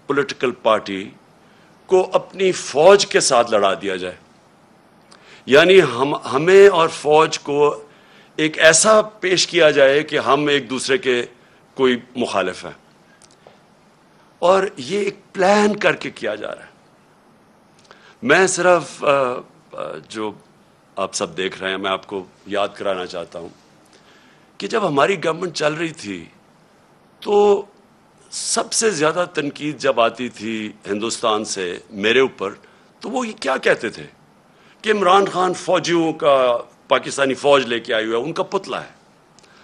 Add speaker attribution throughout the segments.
Speaker 1: Political party کو اپنی فوج کے ساتھ لڑا دیا جائے. یعنی ہمیں اور فوج کو ایک ایسا پیش کیا جائے کہ ہم ایک دوسرے کے کوئی مخالف ہیں, اور یہ ایک پلان کر کے کیا جا رہا ہے. میں صرف جو آپ سب دیکھ رہے ہیں, میں آپ کو یاد کرانا چاہتا ہوں کہ جب ہماری گورنمنٹ چل رہی تھی تو سب سے زیادہ تنقید جب آتی تھی ہندوستان سے میرے اوپر, تو وہ یہ کیا کہتے تھے کہ عمران خان فوجیوں کا, پاکستانی فوج لے کے آئی ہوا ہے, ان کا پتلا ہے.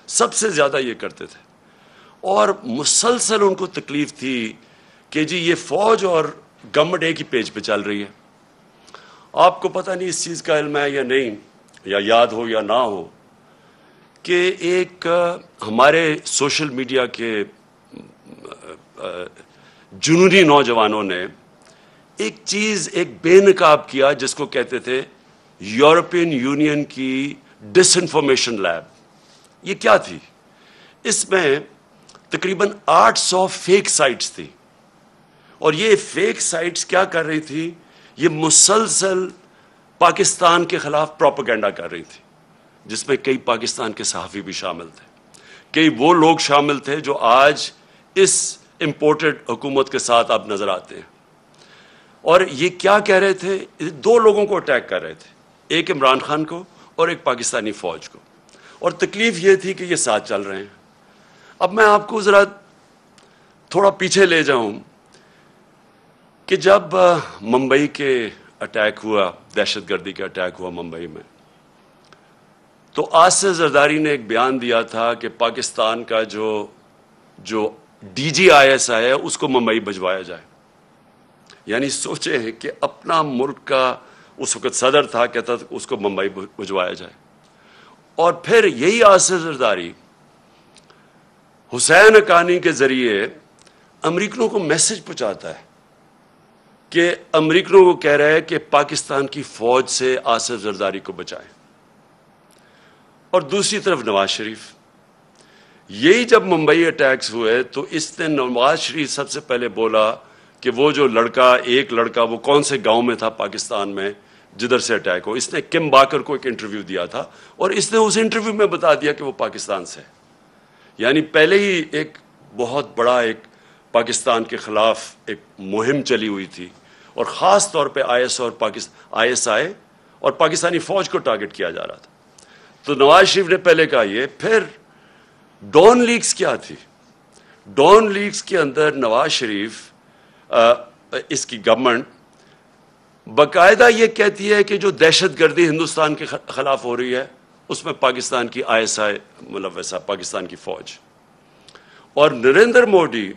Speaker 1: سب سے زیادہ یہ کرتے تھے, اور مسلسل ان کو تکلیف تھی کہ جی یہ فوج اور گورنمنٹ ایک ہی پیج پہ چل رہی ہے. آپ کو پتہ نہیں اس چیز کا علم ہے یا نہیں, یا یاد ہو یا نہ ہو, کہ ایک ہمارے سوشل میڈیا کے جنونی نوجوانوں نے ایک چیز, ایک بے نقاب کیا جس کو کہتے تھے یورپین یونین کی ڈس انفارمیشن لیب. یہ کیا تھی؟ اس میں تقریباً 800 فیک سائٹس تھی, اور یہ فیک سائٹس کیا کر رہی تھی؟ یہ مسلسل پاکستان کے خلاف پروپیگنڈا کر رہی تھی, جس میں کئی پاکستان کے صحافی بھی شامل تھے, کئی وہ لوگ شامل تھے جو آج اس امپورٹڈ حکومت کے ساتھ آپ نظر آتے ہیں. اور یہ کیا کہہ رہے تھے؟ دو لوگوں کو اٹیک کر رہے تھے, ایک عمران خان کو اور ایک پاکستانی فوج کو, اور تکلیف یہ تھی کہ یہ ساتھ چل رہے ہیں. اب میں آپ کو ذرا تھوڑا پیچھے لے جاؤں کہ جب ممبئی کے اٹیک ہوا, دہشت گردی کا اٹیک ہوا ممبئی میں, تو آصف زرداری نے ایک بیان دیا تھا کہ پاکستان کا جو D G I S I ہے اس کو ممبئی بھجوایا جائے. یعنی سوچیں کہ اپنا ملک کا اس وقت صدر تھا, کہتا تھا اس کو ممبئی بھجوایا جائے. اور پھر یہی آصف زرداری حسین حقانی کے ذریعے امریکنوں کو میسج پہنچاتا ہے کہ امریکنوں کو کہہ رہا ہے کہ پاکستان کی فوج سے آصف زرداری کو بچائیں. اور دوسری طرف نواز شریف, یہی جب ممبئی اٹیکس ہوئے تو اس نے, نواز شریف سب سے پہلے بولا کہ وہ جو ایک لڑکا وہ کون سے گاؤں میں تھا پاکستان میں جدھر سے اٹیک ہو, اس نے کم باکر کو ایک انٹرویو دیا تھا, اور اس نے اس انٹرویو میں بتا دیا کہ وہ پاکستان سے. یعنی پہلے ہی ایک بہت بڑا ایک پاکستان کے خلاف ایک مہم چلی ہوئی تھی, اور خاص طور پہ آئی ایس آئی اور پاکستانی فوج کو ٹارگٹ کیا جا رہا تھا. تو نواز شریف نے پہلے کہا یہ. پھر ڈون لیکس کیا تھی؟ ڈون لیکس کے اندر نواز شریف, اس کی گورنمنٹ باقاعدہ یہ کہتی ہے کہ جو دہشت گردی ہندوستان کے خلاف ہو رہی ہے اس میں پاکستان کی آئی ایس آئی ملوث ہے, پاکستان کی فوج. اور نریندر مودی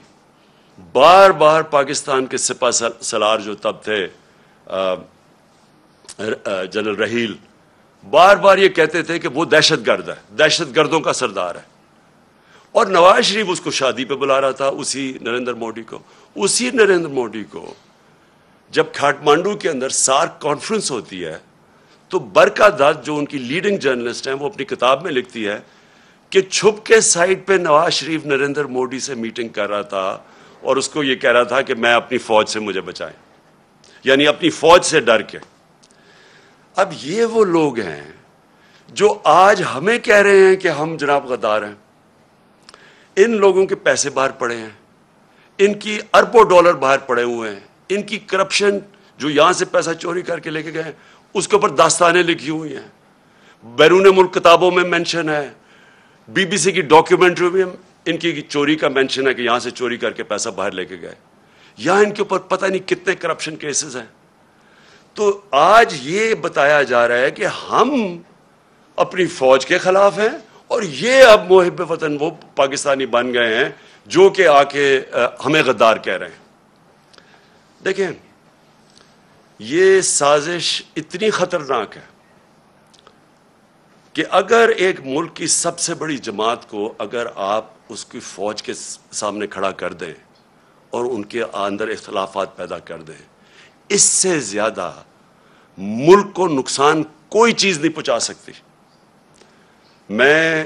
Speaker 1: بار بار پاکستان کے سپہ سالار جو تب تھے جنرل رحیل, بار بار یہ کہتے تھے کہ وہ دہشت گرد ہے, دہشت گردوں کا سردار ہے. اور نواز شریف اس کو شادی پہ بلا رہا تھا, اسی نریندر مودی کو. اسی نریندر مودی کو جب کھاٹمانڈو کے اندر سارک کانفرنس ہوتی ہے تو برکا دت جو ان کی لیڈنگ جرنلسٹ ہیں, وہ اپنی کتاب میں لکھتی ہے کہ چھپ کے سائٹ پہ نواز شریف نریندر مودی سے میٹنگ کر رہا تھا, اور اس کو یہ کہہ رہا تھا کہ میں اپنی فوج سے مجھے بچائیں, یعنی اپنی فوج سے ڈر کے. اب یہ وہ لوگ ہیں جو آج ہمیں کہہ رہے ہیں کہ ہم جناب غدار ہیں. ان لوگوں کے پیسے باہر پڑے ہیں, ان کی اربوں ڈالر باہر پڑے ہوئے ہیں, ان کی کرپشن جو یہاں سے پیسہ چوری کر کے لے کے گئے اس کے اوپر داستانیں لکھی ہوئی ہیں, بیرون ملک کتابوں میں مینشن ہے, بی بی سی کی ڈاکیومنٹری میں ان کی چوری کا مینشن ہے کہ یہاں سے چوری کر کے پیسہ باہر لے کے گئے. یہاں ان کے اوپر پتہ نہیں کتنے کرپشن کیسز ہیں. تو آج یہ بتایا جا رہا ہے کہ ہم اپنی فوج کے خلاف ہیں, اور یہ اب محب وطن وہ پاکستانی بن گئے ہیں جو کہ آ کے ہمیں غدار کہہ رہے ہیں. دیکھیں, یہ سازش اتنی خطرناک ہے کہ اگر ایک ملک کی سب سے بڑی جماعت کو اگر آپ اس کی فوج کے سامنے کھڑا کر دیں اور ان کے اندر اختلافات پیدا کر دیں, اس سے زیادہ ملک کو نقصان کوئی چیز نہیں پہنچا سکتی. میں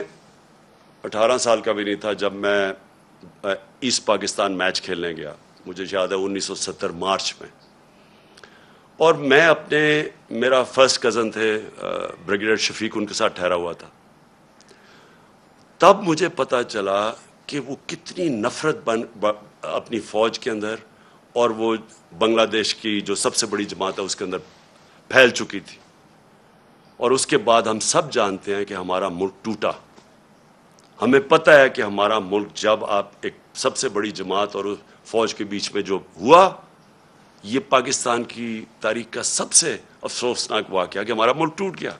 Speaker 1: 18 سال کا بھی نہیں تھا جب میں ایسٹ پاکستان میچ کھیلنے گیا. مجھے یاد ہے 1970 مارچ میں. اور میں میرا فرسٹ کزن تھے بریگیڈیئر شفیق، ان کے ساتھ ٹھہرا ہوا تھا. تب مجھے پتا چلا کہ وہ کتنی نفرت اپنی فوج کے اندر اور وہ بنگلہ دیش کی جو سب سے بڑی جماعت ہے اس کے اندر پھیل چکی تھی. اور اس کے بعد ہم سب جانتے ہیں کہ ہمارا ملک ٹوٹا. ہمیں پتہ ہے کہ ہمارا ملک جب آپ ایک سب سے بڑی جماعت اور فوج کے بیچ میں جو ہوا، یہ پاکستان کی تاریخ کا سب سے افسوسناک واقعہ کہ ہمارا ملک ٹوٹ گیا.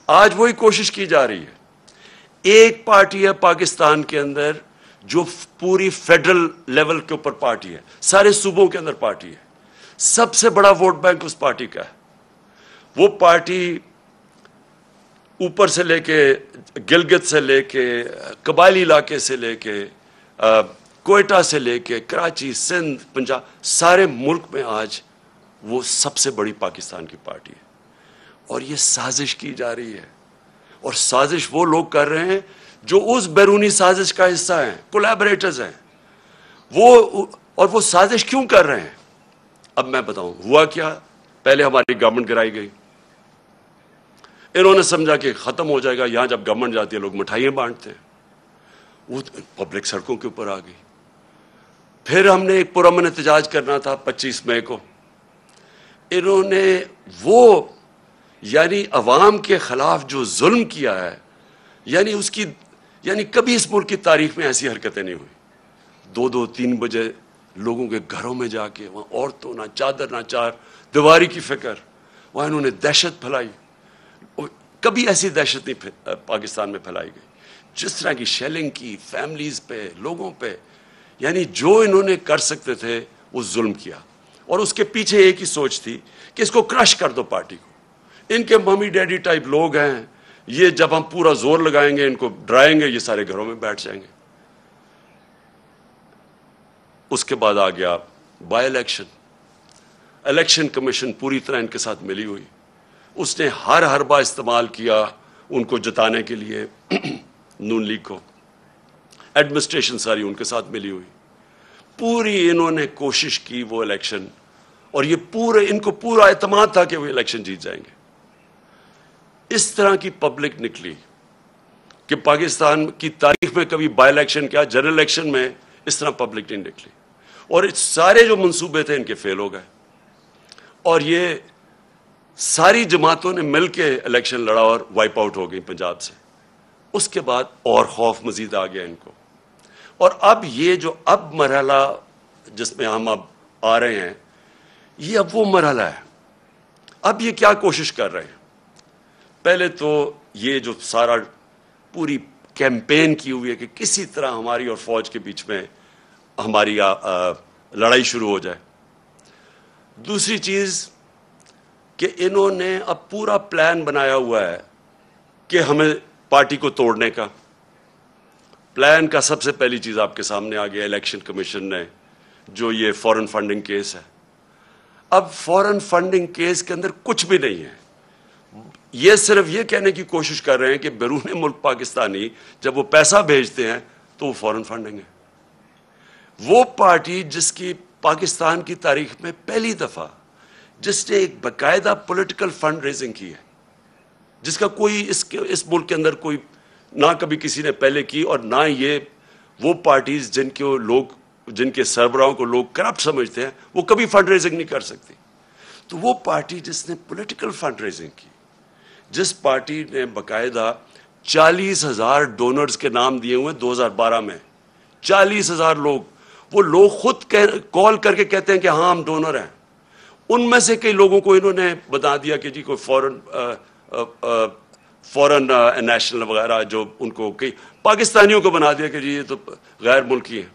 Speaker 1: آج وہی کوشش کی جا رہی ہے. ایک پارٹی ہے پاکستان کے اندر جو پوری فیڈرل لیول کے اوپر پارٹی ہے، سارے صوبوں کے اندر پارٹی ہے، سب سے بڑا ووٹ بینک اس پارٹی کا ہے. وہ پارٹی اوپر سے لے کے گلگت سے لے کے قبائلی علاقے سے لے کے کوئٹہ سے لے کے کراچی، سندھ، پنجاب، سارے ملک میں آج وہ سب سے بڑی پاکستان کی پارٹی ہے. اور یہ سازش کی جا رہی ہے، اور سازش وہ لوگ کر رہے ہیں جو اس بیرونی سازش کا حصہ ہیں، کولیبریٹرز ہیں. وہ سازش کیوں کر رہے ہیں؟ اب میں بتاؤں ہوا کیا. پہلے ہماری گورنمنٹ گرائی گئی. انہوں نے سمجھا کہ ختم ہو جائے گا. یہاں جب گورنمنٹ جاتی ہے لوگ مٹھائیاں بانٹتے ہیں. وہ پبلک سڑکوں کے اوپر آ گئی. پھر ہم نے ایک پرامن احتجاج کرنا تھا 25 مئی کو. انہوں نے وہ یعنی عوام کے خلاف جو ظلم کیا ہے، یعنی کبھی اس ملک کی تاریخ میں ایسی حرکتیں نہیں ہوئی. 2-3 بجے لوگوں کے گھروں میں جا کے وہاں عورتوں نہ چادر نہ چار دیواری کی فکر، وہاں انہوں نے دہشت پھیلائی. کبھی ایسی دہشت نہیں پاکستان میں پھیلائی گئی. جس طرح کی شیلنگ کی فیملیز پہ، لوگوں پہ، یعنی جو انہوں نے کر سکتے تھے وہ ظلم کیا. اور اس کے پیچھے ایک ہی سوچ تھی کہ اس کو کرش کر دو پارٹی کو. ان کے ممی ڈیڈی ٹائپ لوگ ہیں، یہ جب ہم پورا زور لگائیں گے، ان کو ڈرائیں گے، یہ سارے گھروں میں بیٹھ جائیں گے. اس کے بعد آ گیا بائی الیکشن. الیکشن کمیشن پوری طرح ان کے ساتھ ملی ہوئی. اس نے ہر حربہ استعمال کیا ان کو جتانے کے لیے نون لیگ کو. ایڈمنسٹریشن ساری ان کے ساتھ ملی ہوئی. پوری انہوں نے کوشش کی وہ الیکشن، اور ان کو پورا اعتماد تھا کہ وہ الیکشن جیت جائیں گے. اس طرح کی پبلک نکلی کہ پاکستان کی تاریخ میں کبھی بائی الیکشن کیا، جنرل الیکشن میں اس طرح پبلک نہیں نکلی. اور سارے جو منصوبے تھے ان کے فیل ہو گئے. اور یہ ساری جماعتوں نے مل کے الیکشن لڑا اور وائپ آؤٹ ہو گئی پنجاب سے. اس کے بعد اور خوف مزید آ گیا ان کو. اور اب یہ جو مرحلہ جس میں ہم اب آ رہے ہیں، یہ اب وہ مرحلہ ہے. اب یہ کیا کوشش کر رہے ہیں؟ پہلے تو یہ جو سارا پوری کیمپین کی ہوئی ہے کہ کسی طرح ہماری اور فوج کے بیچ میں ہماری لڑائی شروع ہو جائے. دوسری چیز کہ انہوں نے اب پورا پلان بنایا ہوا ہے کہ ہمیں پارٹی کو توڑنے کا. پلان کا سب سے پہلی چیز آپ کے سامنے آ گیا الیکشن کمیشن نے، جو یہ فورن فنڈنگ کیس ہے. اب فورن فنڈنگ کیس کے اندر کچھ بھی نہیں ہے. یہ صرف یہ کہنے کی کوشش کر رہے ہیں کہ بیرون ملک پاکستانی جب وہ پیسہ بھیجتے ہیں تو وہ فورن فنڈنگ ہے. وہ پارٹی جس کی پاکستان کی تاریخ میں پہلی دفعہ جس نے ایک باقاعدہ پولیٹیکل فنڈ ریزنگ کی ہے، جس کا کوئی اس ملک کے اندر کوئی نہ کبھی کسی نے پہلے کی، اور نہ یہ وہ پارٹیز جن کے سربراہوں کو لوگ کرپٹ سمجھتے ہیں، وہ کبھی فنڈ ریزنگ نہیں کر سکتی. تو وہ پارٹی جس نے پولیٹیکل فنڈ ریزنگ کی، جس پارٹی نے باقاعدہ 40,000 ڈونرز کے نام دیے ہوئے 2012 میں، 40,000 لوگ، وہ لوگ خود کال کر کے کہتے ہیں کہ ہاں ہم ڈونر ہیں. ان میں سے کئی لوگوں کو انہوں نے بتا دیا کہ جی کوئی فورن نیشنل وغیرہ، جو ان کو کئی پاکستانیوں کو بنا دیا کہ جی یہ تو غیر ملکی ہیں.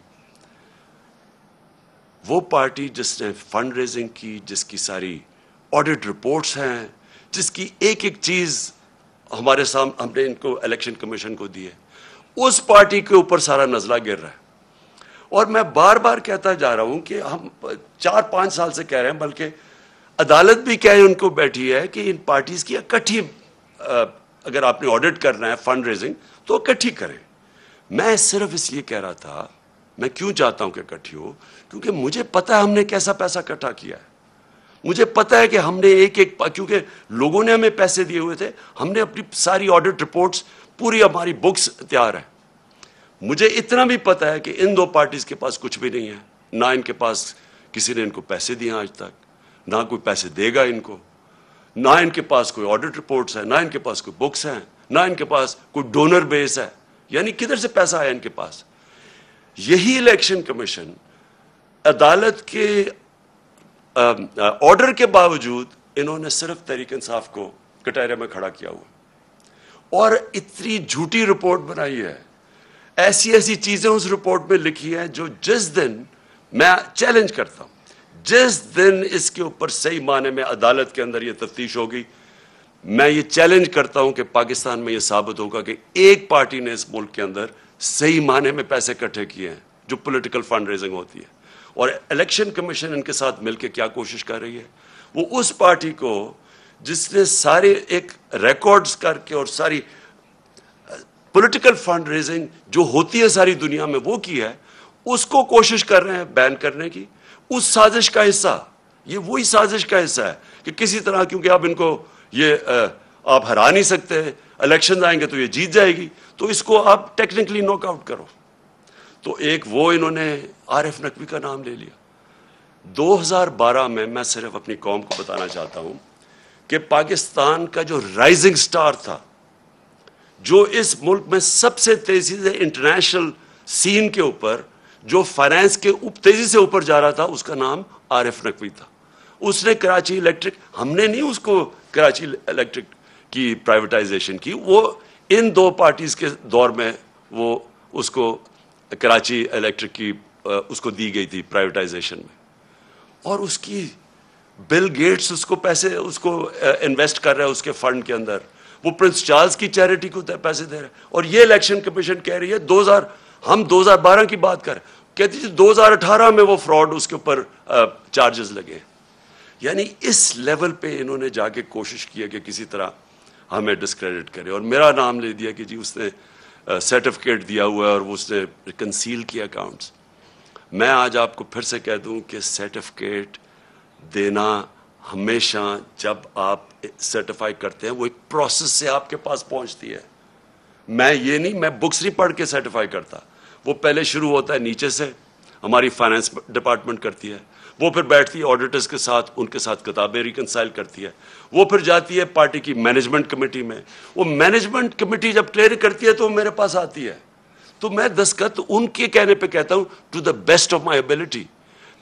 Speaker 1: وہ پارٹی جس نے فنڈ ریزنگ کی، جس کی ساری آڈٹ رپورٹس ہیں، جس کی ایک ایک چیز ہمارے سامنے ہم نے ان کو الیکشن کمیشن کو دی ہے، اس پارٹی کے اوپر سارا نزلہ گر رہا ہے. اور میں بار بار کہتا جا رہا ہوں کہ ہم 4-5 سال سے کہہ رہے ہیں، بلکہ عدالت بھی کہہ ان کو بیٹھی ہے کہ ان پارٹیز کی اکٹھی اگر آپ نے آڈٹ کرنا ہے فنڈ ریزنگ تو اکٹھی کریں. میں صرف اس لیے کہہ رہا تھا، میں کیوں چاہتا ہوں کہ اکٹھی ہو؟ کیونکہ مجھے پتا ہے ہم نے کیسا پیسہ اکٹھا کیا ہے. مجھے پتا ہے کہ ہم نے ایک کیونکہ لوگوں نے ہمیں پیسے دیے ہوئے تھے, ہم نے اپنی ساری آڈٹ رپورٹس, پوری ہماری بکس تیار ہے. مجھے اتنا بھی پتا ہے کہ ان دو پارٹیز کے پاس کچھ بھی نہیں ہے, نہ ان کے پاس کسی نے ان کو پیسے دیے آج تک, نہ کوئی پیسے دے گا ان کو, نہ ان کے پاس کوئی آڈٹ رپورٹس ہیں, نہ ان کے پاس کوئی بکس ہیں, نہ ان کے پاس کوئی ڈونر بیس ہے. یعنی کدھر سے پیسہ آیا ان کے پاس؟ یہی الیکشن کمیشن عدالت کے آرڈر کے باوجود انہوں نے صرف تحریک انصاف کو کٹہرے میں کھڑا کیا ہوا اور اتنی جھوٹی رپورٹ بنائی ہے, ایسی ایسی چیزیں اس رپورٹ میں لکھی ہیں جو جس دن میں چیلنج کرتا ہوں, جس دن اس کے اوپر صحیح معنی میں عدالت کے اندر یہ تفتیش ہوگی, میں یہ چیلنج کرتا ہوں کہ پاکستان میں یہ ثابت ہوگا کہ ایک پارٹی نے اس ملک کے اندر صحیح معنی میں پیسے اکٹھے کیے ہیں جو پولیٹیکل فنڈ ریزنگ ہوتی ہے. اور الیکشن کمیشن ان کے ساتھ مل کے کیا کوشش کر رہی ہے, وہ اس پارٹی کو جس نے سارے ایک ریکارڈز کر کے اور ساری پولیٹیکل فنڈ ریزنگ جو ہوتی ہے ساری دنیا میں وہ کی ہے, اس کو کوشش کر رہے ہیں بین کرنے کی. اس سازش کا حصہ, یہ وہی سازش کا حصہ ہے کہ کسی طرح, کیونکہ اب ان کو یہ آپ ہرا نہیں سکتے, الیکشن آئیں گے تو یہ جیت جائے گی, تو اس کو آپ ٹیکنیکلی ناک آؤٹ کرو. تو ایک وہ انہوں نے عارف نقوی کا نام لے لیا. 2012 میں صرف اپنی قوم کو بتانا چاہتا ہوں کہ پاکستان کا جو رائزنگ سٹار تھا, جو اس ملک میں سب سے تیزی سے انٹرنیشنل سین کے اوپر جو فائنانس کے تیزی سے اوپر جا رہا تھا, اس کا نام عارف نقوی تھا. اس نے کراچی الیکٹرک, ہم نے نہیں اس کو کراچی الیکٹرک کی پرائیویٹائزیشن کی, وہ ان دو پارٹیز کے دور میں وہ اس کو کراچی الیکٹرک کی اس کو دی گئی تھی پرائیویٹائزیشن میں, اور اس کی بل گیٹس اس کو پیسے اس کو انویسٹ کر رہا ہے اس کے فنڈ کے اندر, وہ پرنس چارلز کی چیریٹی کو پیسے دے رہا ہے. اور یہ الیکشن کمیشن کہہ رہی ہے ہم 2012 کی بات کریں, کہتی ہے 2018 میں وہ فراڈ اس کے اوپر چارجز لگے. یعنی اس لیول پہ انہوں نے جا کے کوشش کی ہے کہ کسی طرح ہمیں ڈسکریڈٹ کرے, اور میرا نام لے دیا کہ جی اس نے سرٹیفکیٹ دیا ہوا ہے اور وہ اس نے کنسیل کیا اکاؤنٹس. میں آج آپ کو پھر سے کہہ دوں کہ سرٹیفکیٹ دینا ہمیشہ, جب آپ سرٹیفائی کرتے ہیں, وہ ایک پروسیس سے آپ کے پاس پہنچتی ہے. میں بکس نہیں پڑھ کے سرٹیفائی کرتا, وہ پہلے شروع ہوتا ہے نیچے سے, ہماری فائنانس ڈپارٹمنٹ کرتی ہے, وہ پھر بیٹھتی ہے آڈیٹرز کے ساتھ, ان کے ساتھ کتابیں ریکنسائل کرتی ہے, وہ پھر جاتی ہے پارٹی کی مینجمنٹ کمیٹی میں, وہ مینجمنٹ کمیٹی جب کلیئر کرتی ہے تو وہ میرے پاس آتی ہے, تو میں دستخط ان کے کہنے پہ کہتا ہوں to the best of my ability.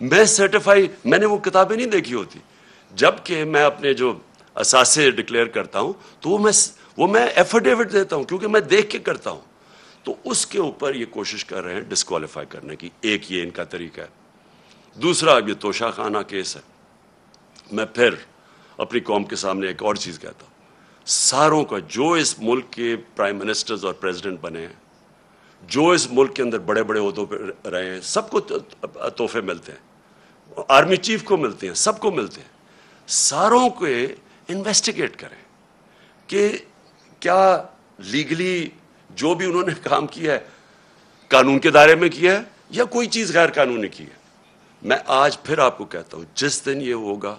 Speaker 1: میں سرٹیفائی, میں نے وہ کتابیں نہیں دیکھی ہوتی, جبکہ میں اپنے جو اثاثے ڈکلیئر کرتا ہوں تو وہ میں ایفیڈیوٹ دیتا ہوں, کیونکہ میں دیکھ کے کرتا ہوں. تو اس کے اوپر یہ کوشش کر رہے ہیں ڈسکوالیفائی کرنے کی. ایک یہ ان کا طریقہ ہے. دوسرا اب یہ توشہ خانہ کیس ہے. میں پھر اپنی قوم کے سامنے ایک اور چیز کہتا ہوں, ساروں کا جو اس ملک کے پرائم منسٹرز اور پریزیڈنٹ بنے ہیں, جو اس ملک کے اندر بڑے بڑے عہدوں پہ رہے ہیں, سب کو تحفے ملتے ہیں, آرمی چیف کو ملتے ہیں, سب کو ملتے ہیں. ساروں کو انویسٹیگیٹ کریں کہ کیا لیگلی جو بھی انہوں نے کام کیا ہے قانون کے دائرے میں کیا ہے یا کوئی چیز غیر قانونی کی ہے. میں آج پھر آپ کو کہتا ہوں, جس دن یہ ہوگا,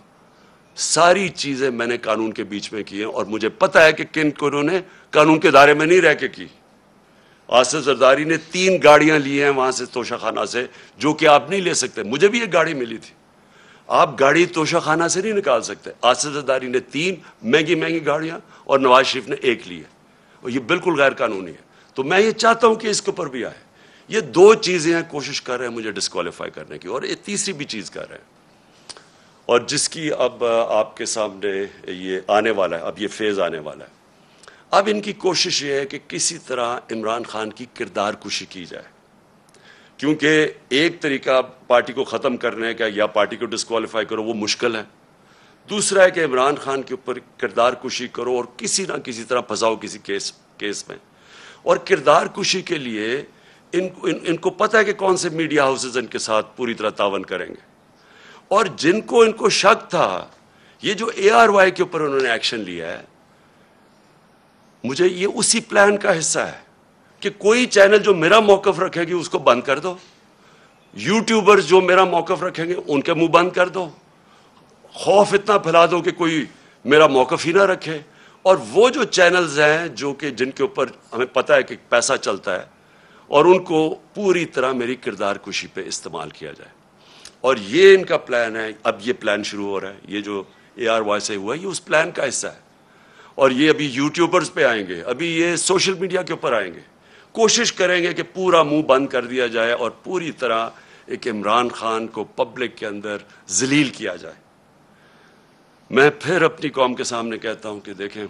Speaker 1: ساری چیزیں میں نے قانون کے بیچ میں کی ہیں, اور مجھے پتا ہے کہ کن کو انہوں نے قانون کے دائرے میں نہیں رہ کے کی. آصف زرداری نے 3 گاڑیاں لی ہیں وہاں سے توشہ خانہ سے, جو کہ آپ نہیں لے سکتے. مجھے بھی ایک گاڑی ملی تھی, آپ گاڑی توشہ خانہ سے نہیں نکال سکتے. آصف زرداری نے 3 مہنگی گاڑیاں اور نواز شریف نے 1 لی ہے, اور یہ بالکل غیر قانونی ہے. تو میں یہ چاہتا ہوں کہ اس کے اوپر بھی آئے. یہ 2 چیزیں ہیں کوشش کر رہے ہیں مجھے ڈسکوالیفائی کرنے کی, اور یہ تیسری بھی چیز کر رہے ہیں, اور جس کی اب آپ کے سامنے یہ آنے والا ہے, اب یہ فیز آنے والا ہے. اب ان کی کوشش یہ ہے کہ کسی طرح عمران خان کی کردار کشی کی جائے, کیونکہ ایک طریقہ پارٹی کو ختم کرنے کا یا پارٹی کو ڈسکوالیفائی کرو وہ مشکل ہے. دوسرا ہے کہ عمران خان کے اوپر کردار کشی کرو اور کسی نہ کسی طرح پھنساؤ کسی کیس میں. اور کردار کشی کے لیے ان کو پتہ ہے کہ کون سے میڈیا ہاؤسز ان کے ساتھ پوری طرح تعاون کریں گے, اور ان کو شک تھا, یہ جو ARY کے اوپر انہوں نے ایکشن لیا ہے, مجھے یہ اسی پلان کا حصہ ہے کہ کوئی چینل جو میرا موقف رکھے گی اس کو بند کر دو, یوٹیوبرز جو میرا موقف رکھیں گے ان کے منہ بند کر دو، خوف اتنا پھیلا دو کہ کوئی میرا موقف ہی نہ رکھے، اور وہ جو چینلز ہیں جو کہ جن کے اوپر ہمیں پتہ ہے کہ پیسہ چلتا ہے، اور ان کو پوری طرح میری کردار کشی پہ استعمال کیا جائے. اور یہ ان کا پلان ہے. اب یہ پلان شروع ہو رہا ہے، یہ جو ARY سے ہوا ہے یہ اس پلان کا حصہ ہے. اور یہ ابھی یوٹیوبرز پہ آئیں گے، ابھی یہ سوشل میڈیا کے اوپر آئیں گے، کوشش کریں گے کہ پورا منہ بند کر دیا جائے اور پوری طرح ایک عمران خان کو پبلک کے اندر ذلیل کیا جائے. میں پھر اپنی قوم کے سامنے کہتا ہوں کہ دیکھیں،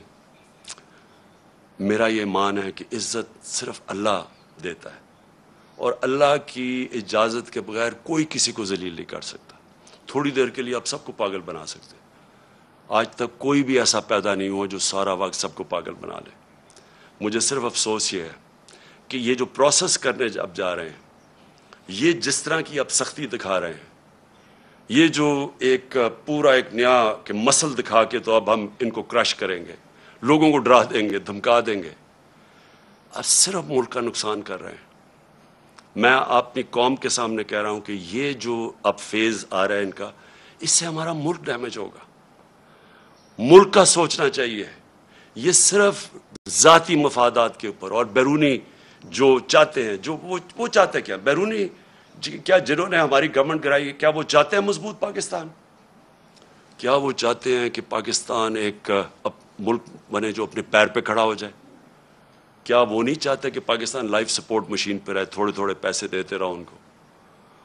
Speaker 1: میرا یہ ایمان ہے کہ عزت صرف اللہ دیتا ہے، اور اللہ کی اجازت کے بغیر کوئی کسی کو ذلیل نہیں کر سکتا. تھوڑی دیر کے لیے آپ سب کو پاگل بنا سکتے ہیں، آج تک کوئی بھی ایسا پیدا نہیں ہوا جو سارا وقت سب کو پاگل بنا لے. مجھے صرف افسوس یہ ہے کہ یہ جو پروسیس کرنے اب جا رہے ہیں، یہ جس طرح کی اب سختی دکھا رہے ہیں، یہ جو ایک پورا ایک نیا کہ مسل دکھا کے تو اب ہم ان کو کرش کریں گے، لوگوں کو ڈرا دیں گے، دھمکا دیں گے، اب صرف ملک کا نقصان کر رہے ہیں. میں اپنی قوم کے سامنے کہہ رہا ہوں کہ یہ جو اب فیز آ رہا ہے ان کا، اس سے ہمارا ملک ڈیمیج ہوگا. ملک کا سوچنا چاہیے. یہ صرف ذاتی مفادات کے اوپر اور بیرونی جو چاہتے ہیں، جو وہ چاہتے کیا بیرونی کیا جنہوں نے ہماری گورنمنٹ گرائی، کیا وہ چاہتے ہیں مضبوط پاکستان؟ کیا وہ چاہتے ہیں کہ پاکستان ایک ملک بنے جو اپنے پیر پہ کھڑا ہو جائے؟ کیا وہ نہیں چاہتے کہ پاکستان لائف سپورٹ مشین پہ رہے، تھوڑے تھوڑے پیسے دیتے رہو ان کو،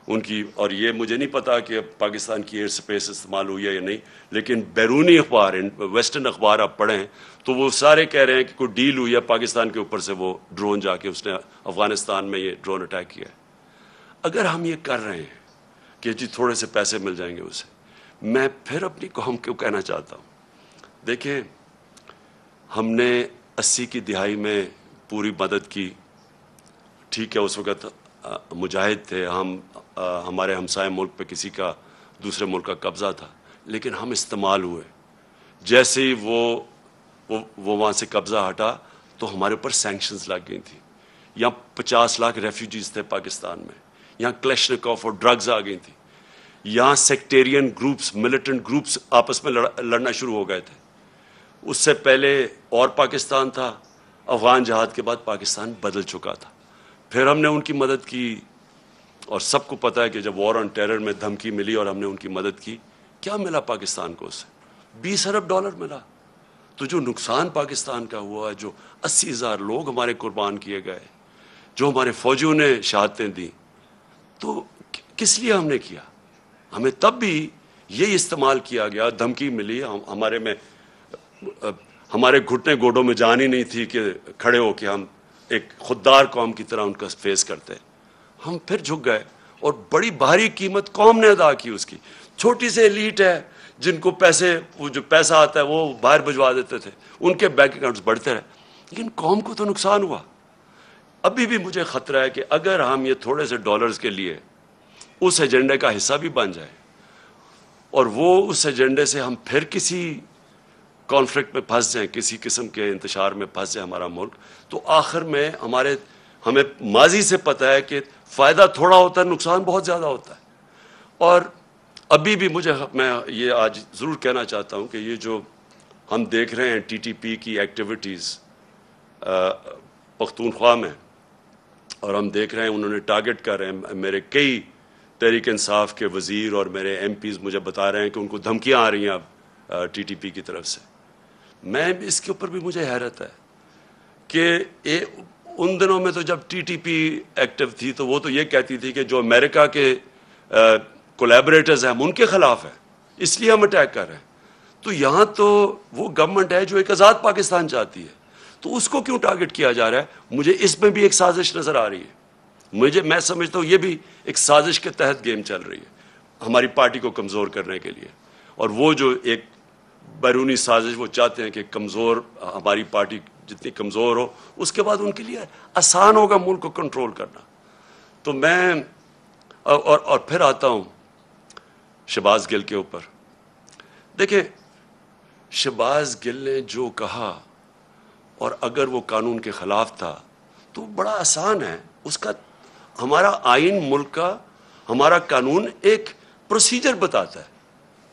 Speaker 1: ان کی؟ اور یہ مجھے نہیں پتا کہ پاکستان کی ایئر سپیس استعمال ہوئی ہے یا نہیں، لیکن بیرونی اخبار، ویسٹرن اخبار آپ پڑھیں تو وہ سارے کہہ رہے ہیں کہ کوئی ڈیل ہوئی ہے پاکستان کے اوپر سے، وہ ڈرون جا کے اس نے افغانستان میں یہ ڈرون اٹیک کیا ہے. اگر ہم یہ کر رہے ہیں کہ جی تھوڑے سے پیسے مل جائیں گے اسے، میں پھر اپنی قوم کو کہنا چاہتا ہوں، دیکھیں ہم نے 80 کی دہائی میں پوری مدد کی، ٹھیک ہے اس وقت مجاہد تھے ہم، ہمارے ہمسائے ملک پہ کسی کا دوسرے ملک کا قبضہ تھا، لیکن ہم استعمال ہوئے. جیسے ہی وہ وہاں سے قبضہ ہٹا تو ہمارے اوپر سینکشنز لگ گئی تھیں. یہاں 50 لاکھ ریفیوجیز تھے پاکستان میں، یہاں کلیشنکوف اور ڈرگز آ گئی تھیں، یہاں سیکٹیرین گروپس، ملیٹنٹ گروپس آپس میں لڑنا شروع ہو گئے تھے. اس سے پہلے اور پاکستان تھا، افغان جہاد کے بعد پاکستان بدل چکا تھا. پھر ہم نے ان کی مدد کی، اور سب کو پتہ ہے کہ جب وار آن ٹیرر میں دھمکی ملی اور ہم نے ان کی مدد کی، کیا ملا پاکستان کو؟ اس سے $20 ارب ملا. تو جو نقصان پاکستان کا ہوا، جو 80,000 لوگ ہمارے قربان کیے گئے، جو ہمارے فوجیوں نے شہادتیں دیں، تو کس لیے ہم نے کیا؟ ہمیں تب بھی یہ استعمال کیا گیا، دھمکی ملی، ہمارے گھٹنے گوڈوں میں جان ہی نہیں تھی کہ کھڑے ہو کے ہم ایک خوددار قوم کی طرح ان کا فیس کرتے. ہم پھر جھک گئے، اور بڑی بھاری قیمت قوم نے ادا کی اس کی. چھوٹی سے ایلیٹ ہے جن کو وہ جو پیسہ آتا ہے وہ باہر بھجوا دیتے تھے، ان کے بینک اکاؤنٹس بڑھتے رہے، لیکن قوم کو تو نقصان ہوا. ابھی بھی مجھے خطرہ ہے کہ اگر ہم یہ تھوڑے سے ڈالرز کے لیے اس ایجنڈے کا حصہ بھی بن جائے، اور وہ اس ایجنڈے سے ہم پھر کسی کانفلکٹ میں پھنس جائیں، کسی قسم کے انتشار میں پھنس جائے ہمارا ملک، تو آخر میں ہمیں ماضی سے پتہ ہے کہ فائدہ تھوڑا ہوتا ہے، نقصان بہت زیادہ ہوتا ہے. اور ابھی بھی میں یہ آج ضرور کہنا چاہتا ہوں کہ یہ جو ہم دیکھ رہے ہیں TTP کی ایکٹیویٹیز پختونخوا میں، اور ہم دیکھ رہے ہیں انہوں نے ٹارگٹ کر رہے ہیں، میرے کئی تحریک انصاف کے وزیر اور میرے MPs مجھے بتا رہے ہیں کہ ان کو دھمکیاں آ رہی ہیں اب TTP کی طرف سے. میں اس کے اوپر بھی مجھے حیرت ہے کہ ان دنوں میں تو جب TTP ایکٹیو تھی تو وہ تو یہ کہتی تھی کہ جو امریکہ کے کولیبریٹرز ہیں ہم ان کے خلاف ہیں، اس لیے ہم اٹیک کر رہے ہیں. تو یہاں تو وہ گورنمنٹ ہے جو ایک آزاد پاکستان چاہتی ہے، تو اس کو کیوں ٹارگٹ کیا جا رہا ہے؟ مجھے اس میں بھی ایک سازش نظر آ رہی ہے. میں سمجھتا ہوں یہ بھی ایک سازش کے تحت گیم چل رہی ہے ہماری پارٹی کو کمزور کرنے کے لیے. اور وہ جو ایک بیرونی سازش وہ چاہتے ہیں کہ کمزور ہماری پارٹی جتنی کمزور ہو، اس کے بعد ان کے لیے آسان ہوگا ملک کو کنٹرول کرنا. تو میں اور پھر آتا ہوں شہباز گل کے اوپر. دیکھیں شہباز گل نے جو کہا، اور اگر وہ قانون کے خلاف تھا تو بڑا آسان ہے اس کا. ہمارا آئین ملک کا ہمارا قانون ایک پروسیجر بتاتا ہے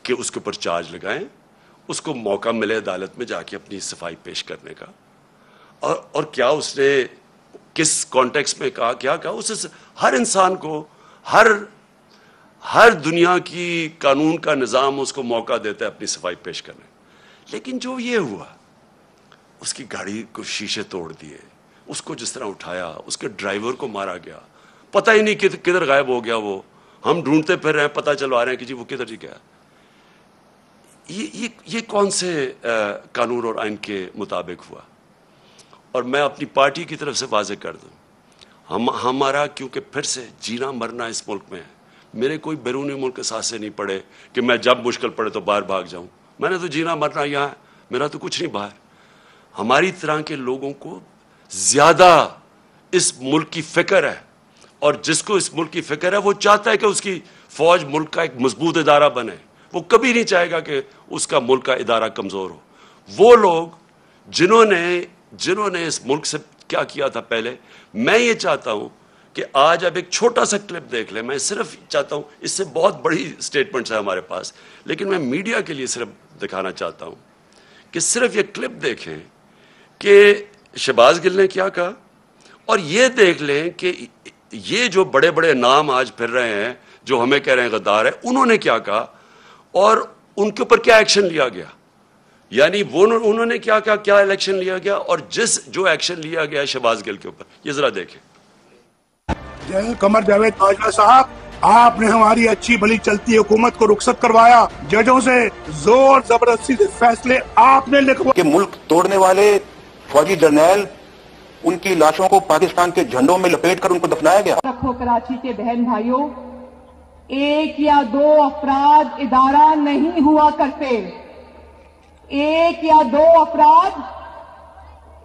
Speaker 1: کہ اس کے اوپر چارج لگائیں، اس کو موقع ملے عدالت میں جا کے اپنی صفائی پیش کرنے کا، اور کیا اس نے کس کانٹیکس میں کہا، کیا کہا، اسے ہر انسان کو ہر دنیا کی قانون کا نظام اس کو موقع دیتا ہے اپنی صفائی پیش کرنے. لیکن جو یہ ہوا، اس کی گاڑی کو شیشے توڑ دیے، اس کو جس طرح اٹھایا، اس کے ڈرائیور کو مارا گیا، پتہ ہی نہیں کدھر غائب ہو گیا وہ، ہم ڈھونڈتے پھر رہے ہیں، پتہ چلوا رہے ہیں کہ جی وہ کدھر جی گیا. یہ کون سے قانون اور آئین کے مطابق ہوا؟ اور میں اپنی پارٹی کی طرف سے واضح کر دوں، ہمارا کیونکہ پھر سے جینا مرنا اس ملک میں ہے. میرے کوئی بیرونی ملک کے ساتھ سے نہیں پڑے کہ میں جب مشکل پڑے تو باہر بھاگ جاؤں. میں نے تو جینا مرنا یہاں ہے، میرا تو کچھ نہیں باہر. ہماری طرح کے لوگوں کو زیادہ اس ملک کی فکر ہے، اور جس کو اس ملک کی فکر ہے وہ چاہتا ہے کہ اس کی فوج ملک کا ایک مضبوط ادارہ بنے. وہ کبھی نہیں چاہے گا کہ اس کا ملک کا ادارہ کمزور ہو. وہ لوگ جنہوں نے اس ملک سے کیا کیا تھا پہلے، میں یہ چاہتا ہوں کہ آج اب ایک چھوٹا سا کلپ دیکھ لیں. میں صرف چاہتا ہوں، اس سے بہت بڑی سٹیٹمنٹس ہیں ہمارے پاس، لیکن میں میڈیا کے لیے صرف دکھانا چاہتا ہوں کہ صرف یہ کلپ دیکھیں کہ شہباز گل نے کیا کہا، اور یہ دیکھ لیں کہ یہ جو بڑے بڑے نام آج پھر رہے ہیں جو ہمیں کہہ رہے ہیں غدار ہے، انہوں نے کیا کہا اور ان کے اوپر کیا ایکشن لیا گیا. یعنی انہوں نے کیا کہا، کیا ایکشن لیا گیا، اور جو ایکشن لیا گیا شہباز گل کے اوپر، یہ ذرا دیکھیں.
Speaker 2: قمر جاوید باجوہ صاحب، آپ نے ہماری اچھی بھلی چلتی حکومت کو رخصت کروایا، ججوں سے زور زبردستی سے فیصلے آپ نے لکھوا
Speaker 3: کہ ملک توڑنے والے فوجی جرنیل، ان کی لاشوں کو پاکستان کے جھنڈوں میں لپیٹ کر ان کو دفنایا گیا.
Speaker 4: رکھو کراچی کے بہن بھائیوں، ایک یا دو افراد ادارہ نہیں ہوا کرتے. ایک یا دو افراد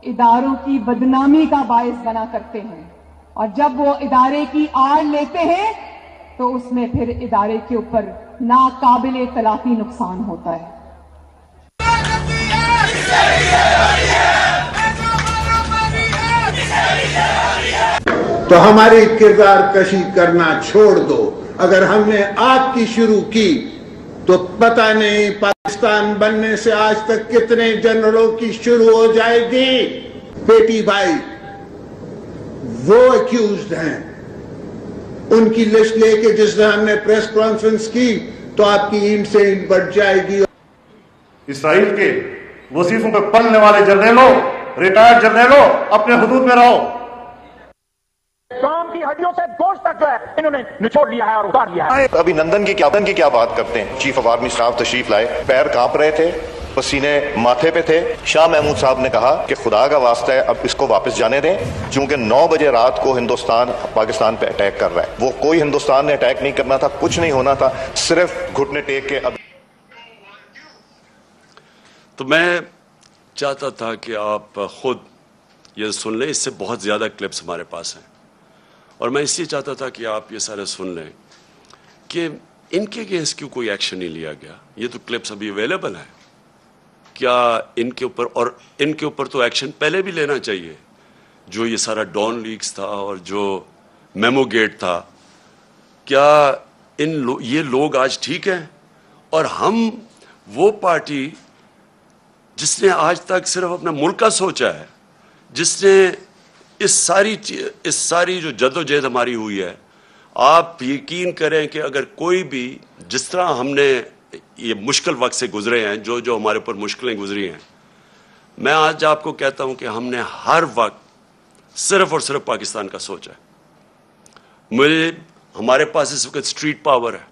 Speaker 4: اداروں کی بدنامی کا باعث بنا کرتے ہیں، اور جب وہ ادارے کی آڑ لیتے ہیں تو اس میں پھر ادارے کے اوپر ناقابل تلافی نقصان ہوتا ہے.
Speaker 5: تو ہماری کردار کشی کرنا چھوڑ دو. اگر ہم نے آپ کی شروع کی تو پتہ نہیں پاکستان بننے سے آج تک کتنے جنرلوں کی شروع ہو جائے گی. بیٹی بھائی وہ ایکیوزڈ ہیں، ان کی لسٹ لے کے جس دن ہم نے پریس کانفرنس کی تو آپ کی اینٹ سے اینٹ بڑھ جائے گی.
Speaker 6: اسرائیل کے وظیفوں پہ پلنے والے جرنیلوں، ریٹائرڈ جرنیلوں، اپنے حدود میں رہو.
Speaker 7: کام کی ہڈیوں سے گوشت تک جو ہے انہوں نے نچوڑ لیا ہے اور اتار لیا ہے.
Speaker 8: ابھی نندن کی کیا بات کرتے ہیں. چیف آف آرمی اسٹاف تشریف لائے، پیر کانپ رہے تھے، پسینے ماتھے پہ تھے. شاہ محمود صاحب نے کہا کہ خدا کا واسطہ ہے اب اس کو واپس جانے دیں، چونکہ 9 بجے رات کو ہندوستان پاکستان پہ اٹیک کر رہا ہے. وہ کوئی ہندوستان نے اٹیک نہیں کرنا تھا، کچھ نہیں ہونا تھا، صرف گھٹنے ٹیک کے. اب
Speaker 1: تو میں چاہتا تھا کہ آپ خود یہ سن لیں. اس سے بہت زیادہ کلپس ہمارے پاس ہیں، اور میں اس لیے چاہتا تھا کہ آپ یہ سارے سن لیں کہ ان کے اگینسٹ کیوں کوئی ایکشن نہیں لیا گیا. یہ تو کلپس ابھی اویلیبل ہیں. کیا ان کے اوپر، اور ان کے اوپر تو ایکشن پہلے بھی لینا چاہیے. جو یہ سارا ڈان لیکس تھا اور جو میمو گیٹ تھا، کیا یہ لوگ آج ٹھیک ہیں؟ اور ہم وہ پارٹی جس نے آج تک صرف اپنا ملک کا سوچا ہے، جس نے اس ساری جو جد و جہد ہماری ہوئی ہے، آپ یقین کریں کہ اگر کوئی بھی، جس طرح ہم نے یہ مشکل وقت سے گزرے ہیں، جو ہمارے اوپر مشکلیں گزری ہیں، میں آج آپ کو کہتا ہوں کہ ہم نے ہر وقت صرف اور صرف پاکستان کا سوچا ہے. ہمارے پاس اس وقت اسٹریٹ پاور ہے،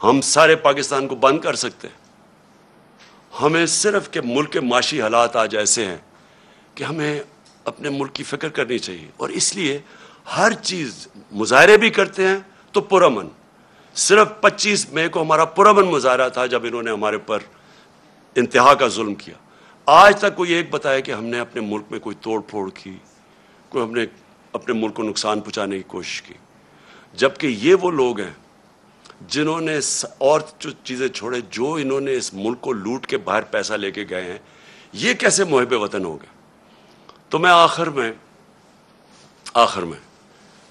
Speaker 1: ہم سارے پاکستان کو بند کر سکتے ہیں. ہمیں صرف کہ ملک کے معاشی حالات آج ایسے ہیں کہ ہمیں اپنے ملک کی فکر کرنی چاہیے، اور اس لیے ہر چیز، مظاہرے بھی کرتے ہیں تو پرامن. صرف 25 مئی کو ہمارا پرامن مظاہرہ تھا جب انہوں نے ہمارے پر انتہا کا ظلم کیا. آج تک کوئی ایک بتایا کہ ہم نے اپنے ملک میں کوئی توڑ پھوڑ کی، کوئی ہم نے اپنے ملک کو نقصان پہنچانے کی کوشش کی. جبکہ یہ وہ لوگ ہیں جنہوں نے اور جو چیزیں چھوڑے، جو انہوں نے اس ملک کو لوٹ کے باہر پیسہ لے کے گئے ہیں. یہ کیسے محب وطن ہو گئے؟ تو میں آخر میں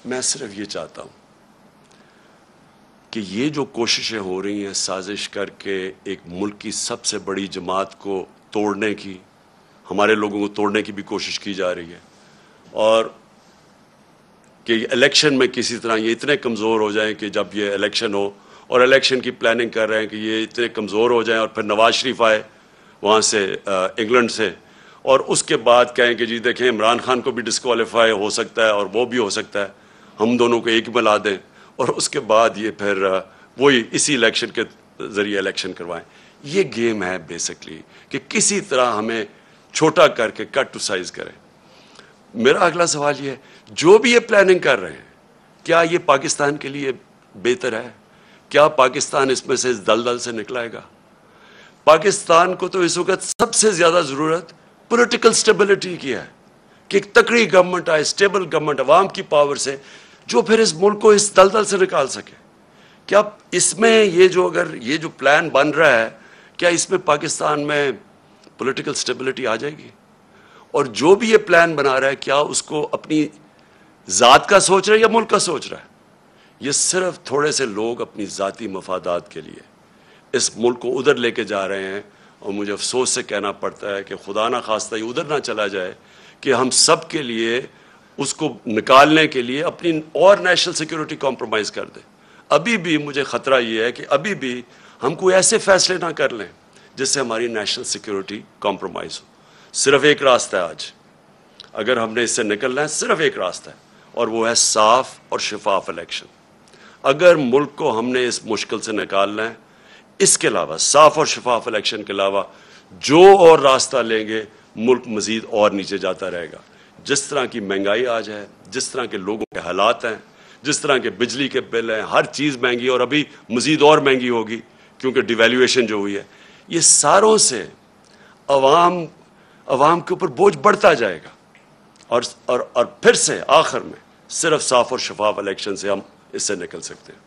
Speaker 1: میں صرف یہ چاہتا ہوں کہ یہ جو کوششیں ہو رہی ہیں سازش کر کے ایک ملک کی سب سے بڑی جماعت کو توڑنے کی، ہمارے لوگوں کو توڑنے کی بھی کوشش کی جا رہی ہے، اور کہ الیکشن میں کسی طرح یہ اتنے کمزور ہو جائیں کہ جب یہ الیکشن ہو، اور الیکشن کی پلاننگ کر رہے ہیں کہ یہ اتنے کمزور ہو جائیں اور پھر نواز شریف آئے وہاں سے انگلینڈ سے، اور اس کے بعد کہیں کہ جی دیکھیں عمران خان کو بھی ڈسکوالیفائی ہو سکتا ہے اور وہ بھی ہو سکتا ہے، ہم دونوں کو ایک ملا دیں، اور اس کے بعد یہ پھر وہی اسی الیکشن کے ذریعے الیکشن کروائیں۔ یہ گیم ہے بیسکلی کہ کسی طرح ہمیں چھوٹا کر کے کٹ ٹو سائز کریں۔ میرا اگلا سوال یہ ہے، جو بھی یہ پلاننگ کر رہے ہیں کیا یہ پاکستان کے لیے بہتر ہے؟ کیا پاکستان اس میں سے اس دلدل سے نکلائے گا؟ پاکستان کو تو اس وقت سب سے زیادہ ضرورت پولیٹیکل سٹیبلٹی کی ہے، کہ ایک تکڑی گورنمنٹ آئے، سٹیبل گورنمنٹ عوام کی پاور سے، جو پھر اس ملک کو اس دلدل سے نکال سکے۔ کیا اس میں یہ جو پلان بن رہا ہے، کیا اس میں پاکستان میں پولیٹیکل سٹیبلٹی آ جائے گی؟ اور جو بھی یہ پلان بنا رہا ہے کیا اس کو اپنی ذات کا سوچ رہا ہے یا ملک کا سوچ رہا ہے؟ یہ صرف تھوڑے سے لوگ اپنی ذاتی مفادات کے لیے اس ملک کو ادھر لے کے جا رہے ہیں، اور مجھے افسوس سے کہنا پڑتا ہے کہ خدا نہ خواستہ یہ ادھر نہ چلا جائے کہ ہم سب کے لیے اس کو نکالنے کے لیے اپنی اور نیشنل سیکیورٹی کمپرومائز کر دیں۔ ابھی بھی مجھے خطرہ یہ ہے کہ ابھی بھی ہم کوئی ایسے فیصلے نہ کر لیں جس سے ہماری نیشنل سیکیورٹی کمپرومائز ہو۔ صرف ایک راستہ ہے آج، اگر ہم نے اس سے نکلنا ہے صرف ایک راستہ ہے، اور وہ ہے صاف اور شفاف الیکشن۔ اگر ملک کو ہم نے اس مشکل سے نکالنا ہے، اس کے علاوہ صاف اور شفاف الیکشن کے علاوہ جو اور راستہ لیں گے ملک مزید اور نیچے جاتا رہے گا۔ جس طرح کی مہنگائی آج ہے، جس طرح کے لوگوں کے حالات ہیں، جس طرح کے بجلی کے بل ہیں، ہر چیز مہنگی، اور ابھی مزید اور مہنگی ہوگی کیونکہ ڈیویلیویشن جو ہوئی ہے، یہ ساروں سے عوام کے اوپر بوجھ بڑھتا جائے گا، اور پھر سے آخر میں صرف صاف اور شفاف الیکشن سے ہم اس سے نکل سکتے ہیں۔